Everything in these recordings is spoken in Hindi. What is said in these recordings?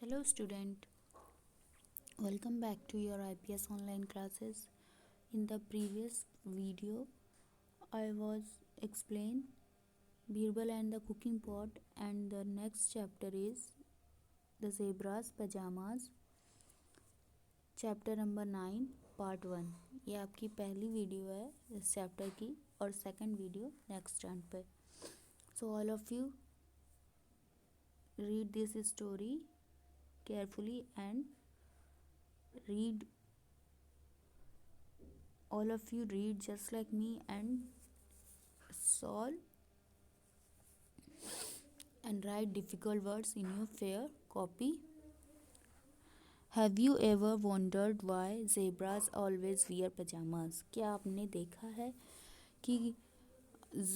Hello student, welcome back to your IPS online classes. In the previous video, I was explained Birbal and the cooking pot, and the next chapter is the zebra's pajamas, chapter number 9 part 1. ये आपकी पहली वीडियो है इस चैप्टर की और सेकंड वीडियो नेक्स्ट टर्न पे. So all of you read this story carefully and read all of you read just like me and solve and write difficult words in your fair copy. Have you ever wondered why zebras always wear pajamas? क्या आपने देखा है कि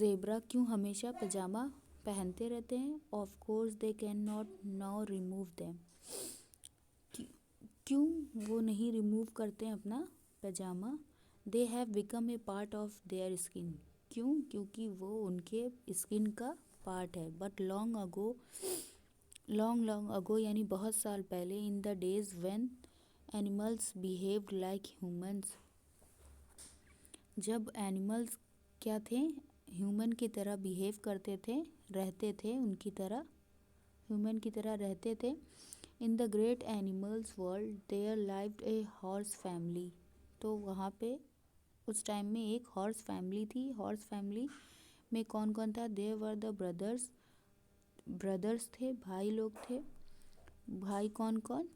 ज़ेब्रा क्यों हमेशा पजामा पहनते रहते हैं? Of course they cannot now remove them देम. क्यों वो नहीं रिमूव करते हैं अपना पजामा? They have become a part of their skin. क्यों? क्योंकि वो उनके स्किन का पार्ट है. बट लॉन्ग अगो यानी बहुत साल पहले, in the days when animals behaved like humans, जब एनिमल्स क्या थे? ह्यूमन की तरह बिहेव करते थे, रहते थे उनकी तरह, ह्यूमन की तरह रहते थे. In the great animals world there lived a horse family. तो वहाँ पे उस टाइम में एक हॉर्स फैमिली थी. हॉर्स फैमिली में कौन कौन था? देयर वर द ब्रदर्स थे, भाई लोग थे. भाई कौन कौन?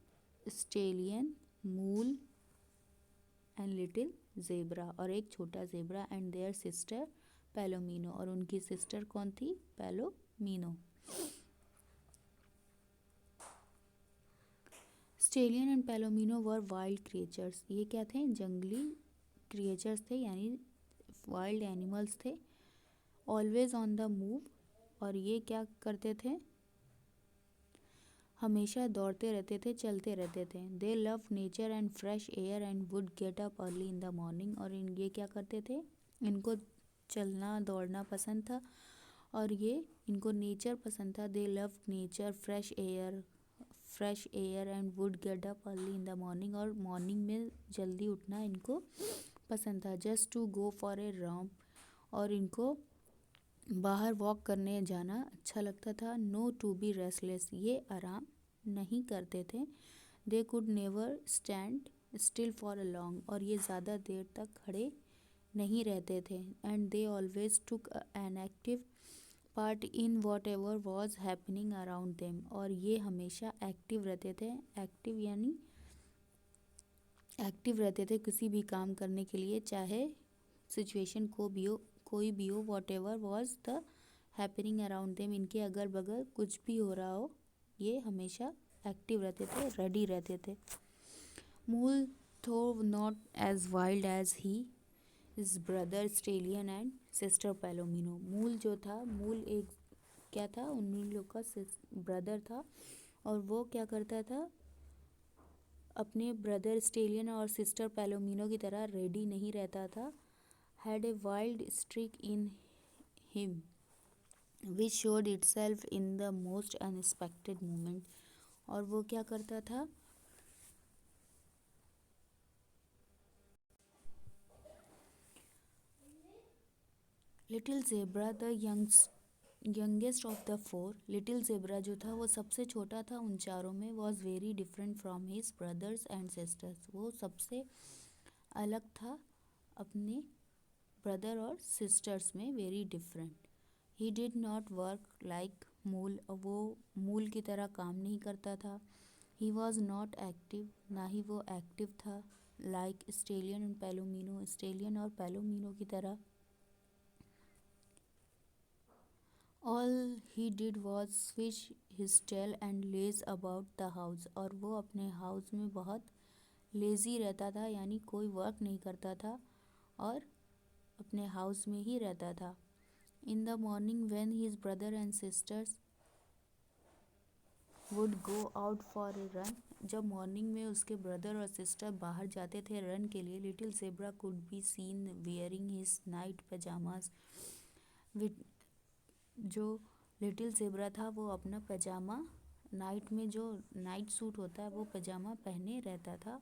स्टेलियन, मूल एंड लिटिल ज़ेब्रा, और एक छोटा zebra. And their sister palomino, और उनकी सिस्टर कौन थी? Palomino. Stallion and palomino were wild creatures. ये क्या थे? जंगली क्रिएचर्स थे, यानी वाइल्ड एनिमल्स थे. ऑलवेज ऑन द मूव, और ये क्या करते थे? हमेशा दौड़ते रहते थे, चलते रहते थे. दे love nature and fresh air and would get up early in the morning. और ये क्या करते थे? इनको चलना दौड़ना पसंद था, और ये इनको नेचर पसंद था. They love nature, fresh air and would get up early in the morning. और मॉर्निंग में जल्दी उठना इनको पसंद था. Just to go for a romp, और इनको बाहर वॉक करने जाना अच्छा लगता था. नो टू बी रेस्टलेस, ये आराम नहीं करते थे. They could never stand still for a long, और ये ज़्यादा देर तक खड़े नहीं रहते थे. And they always took an active part in what ever was happening around them. और ये हमेशा एक्टिव रहते थे. एक्टिव यानी एक्टिव रहते थे किसी भी काम करने के लिए, चाहे सिचुएशन कोई भी हो. What ever was the happening around them, इनके अगल बगल कुछ भी हो रहा हो, ये हमेशा एक्टिव रहते थे, रेडी रहते थे. Mule though not as wild as he is brother stallion and sister palomino. Mule जो था, मूल एक क्या था? उन लोग का ब्रदर था, और वो क्या करता था? अपने ब्रदर स्टेलियन और सिस्टर पैलोमिनो की तरह रेडी नहीं रहता था. Had a wild streak in him which showed itself in the most unexpected moment. और वो क्या करता था? Little zebra the youngest of the four. Little zebra जो था वो सबसे छोटा था उन चारों में. Was very different from his brothers and sisters. वो सबसे अलग था अपने ब्रदर और सिस्टर्स में, very different. He did not work like मूल, वो मूल की तरह काम नहीं करता था. ही वॉज नॉट एक्टिव, ना ही वो एक्टिव था. Like stallion and palomino, stallion और पैलोमिनो की तरह. All he did was switch his tail and laze about the house. और वो अपने हाउस में बहुत लेज़ी रहता था, यानी कोई वर्क नहीं करता था और अपने हाउस में ही रहता था. इन the morning when his brother and sisters would go out for a run, जब मॉर्निंग में उसके ब्रदर और सिस्टर बाहर जाते थे रन के लिए, little zebra could be seen wearing his night pyjamas. जो लिटिल ज़ेब्रा था वो अपना पजामा नाइट में जो नाइट सूट होता है वो पजामा पहने रहता था।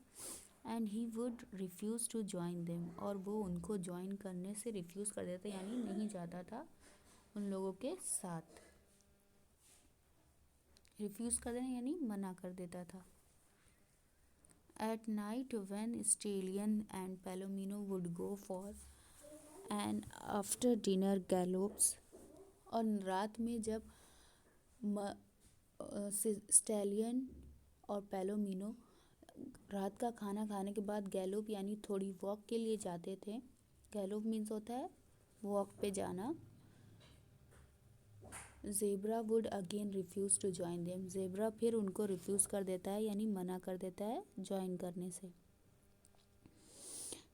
And he would refuse to join them, और वो उनको ज्वाइन करने से रिफ्यूज़ कर देता, यानी नहीं जाता था उन लोगों के साथ। रिफ्यूज़ कर देना यानी मना कर देता था। At night when stallion and palomino would go for and after dinner gallops, और रात में जब स्टेलियन और पैलोमिनो रात का खाना खाने के बाद गैलोप यानी थोड़ी वॉक के लिए जाते थे। गैलोप मीन्स होता है वॉक पे जाना। Zebra would again refuse to join them, zebra फिर उनको रिफ्यूज़ कर देता है यानी मना कर देता है ज्वाइन करने से।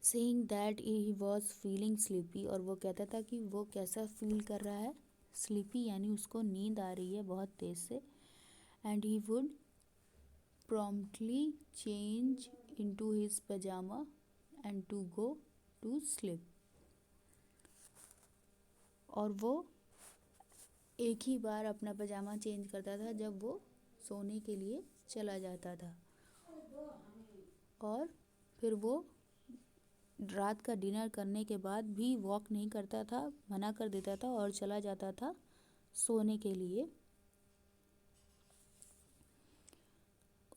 Saying that he was feeling sleepy, और वो कहता था कि वो कैसा फील कर रहा है, स्लीपी यानी उसको नींद आ रही है बहुत तेज़ से। And he would promptly change into his pajama and to go to sleep, और वो एक ही बार अपना पजामा चेंज करता था जब वो सोने के लिए चला जाता था, और फिर वो रात का डिनर करने के बाद भी वॉक नहीं करता था, मना कर देता था और चला जाता था सोने के लिए।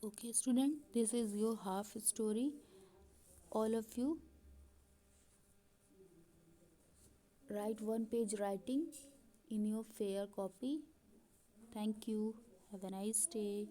Okay student, this is your half story. All of you write one page writing in your fair copy. Thank you. Have a nice day.